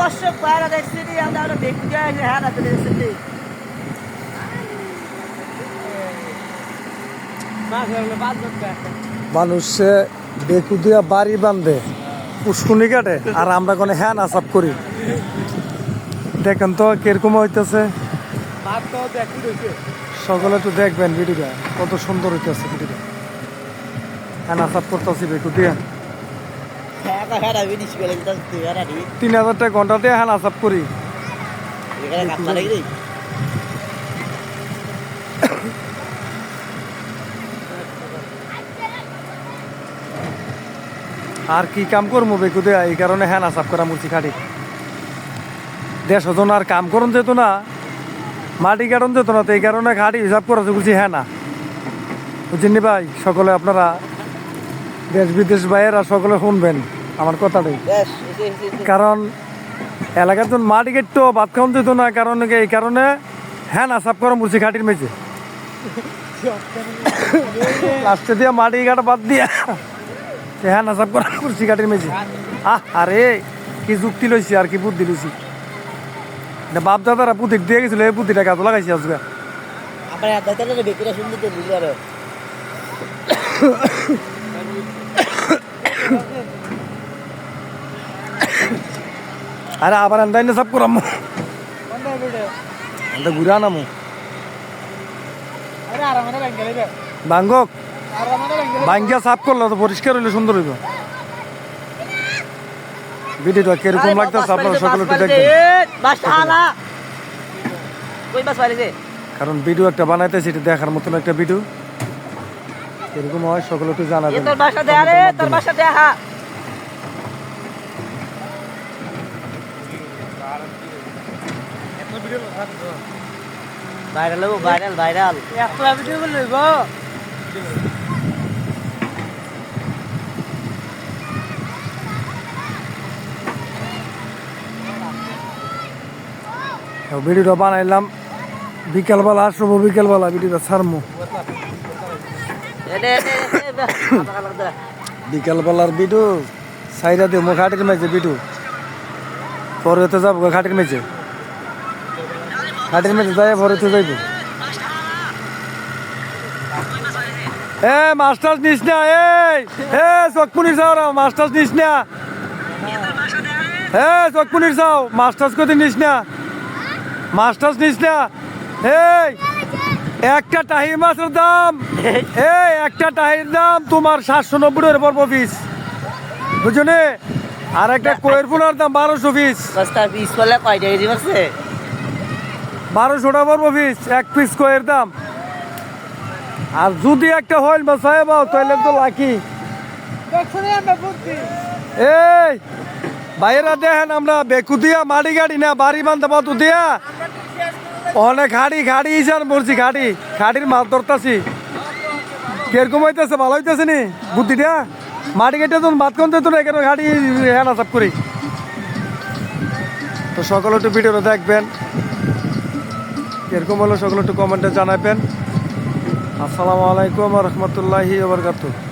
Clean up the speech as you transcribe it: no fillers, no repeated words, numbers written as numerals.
দর্শক বাইরে দেখছি আমরা দেখতে যাই হ্যাঁ রাতে দেখছি মানুষে বেকু দিয়া বাড়ি বান্ধে পুষ্কুনি কাটে আর আমরা কোনো হ্যান আসাপ করি। দেখেন তো কিরকম হইতেছে, সকলে তো দেখবেন ভিডিওটা কত সুন্দর হইতেছে। ভিডিওটা হ্যান আসাপ করতেছি বেকু দিয়া 3000 টাকা ঘন্টা দিয়ে হ্যান আসাপ করি। আর কি কাম করবো বেকু দিয়া, এই কারণে হ্যান আসাপ করা মুরছি খাটি। 150 জন আর কাম করুন যেত না, মাটি কাটন যেত না, তো এই কারণে খাটি হিসাব করা বলছি হ্যাঁ না বুঝছেন ভাই। সকলে আপনারা দেশ বিদেশ বাইরেরা সকলে শুনবেন আমার কথাটাই, কারণ এলাকার জন মাটি কেটতো ভাত খাওয়ান যেত না, কারণ এই কারণে হ্যাঁ না সাপ করা মুরছি খাটির মেঝে লাস্টে দিয়া মাটি কাটা বাদ দিয়া হ্যাঁ না সাপ করা মুরছি খাটির মেঝে। আরে কি যুক্তি লইছি আর কি বুদ্ধি লইছি, বাপ দাদারা বুদ্ধি দিয়ে গেছিল, এই বুদ্ধিটা কাজে লাগাইছি আজকে। আরে আবার আন্দাই না সাপ করাম ঘুরে আনামো বাঙ্গক বাঙ্গিয়া সাফ করলে তো পরিষ্কার হইলে সুন্দর হইব। ভিডিওটা কিরকম লাগতেছে আপনারা সকলে একটু দেখবেন, কারণ ভিডিও একটা বানাইতেছি এটা দেখার মতন একটা ভিডিও কিরকম হয় সকলে একটু জানাবেন। ভাইরাল ভাইরাল ভাইরাল একটা ভিডিও লইব ভিডিওটা বানাইলাম বিকেলবেলা, শুভ বিকেলবেলা ভিডিওটা ছাড়মু। বিকেলবেলার ভিডিও সাইডা দিয়ে মুখ খাটির মেঝে ভিডিও পরে তো যাবো খাটির মেঝে, খাটির মেঝে যাই পরে তো যাইব। এ মাস্টার্স নিস না, এ চকপুনির যাও রা মাস্টার্স নিস না, চকপুনির যাও মাস্টার্স কত নিস না, মাস্টার্স নিস না। এই একটা টাহির মাছের দাম, একটা টাহির দাম তোমার 790 পড়বো পিস বুঝছো নে, আর একটা কোয়ের পোনার দাম 1200 পিস। 1200 টাকা পড়বো পিস, এক পিস কোয়ের দাম। আর যদি একটা হইল বা সাহেব তাহলে তো লাকি। এই বাইরা দেখেন আমরা বেকু দিয়া মাটি গাড়ি না বাড়ি বান্ধা পাতু দিয়া অনেক খাড়ি খাড়ি ইসার মরছি, খাড়ি খাড়ির মাছ ধরতাছি। কিরকম হইতেছে, ভালো হইতেছে নি বুদ্ধিটা? মাটি কেটে তো ভাত কমতে তো না, কেন খাড়ি হেনা সাপ করি। তো সকলে একটু ভিডিওটা দেখবেন, কিরকম হলো সকলে একটু কমেন্টে জানাবেন। আসসালামু আলাইকুম ওয়া রাহমাতুল্লাহি ওয়া বারাকাতুহু।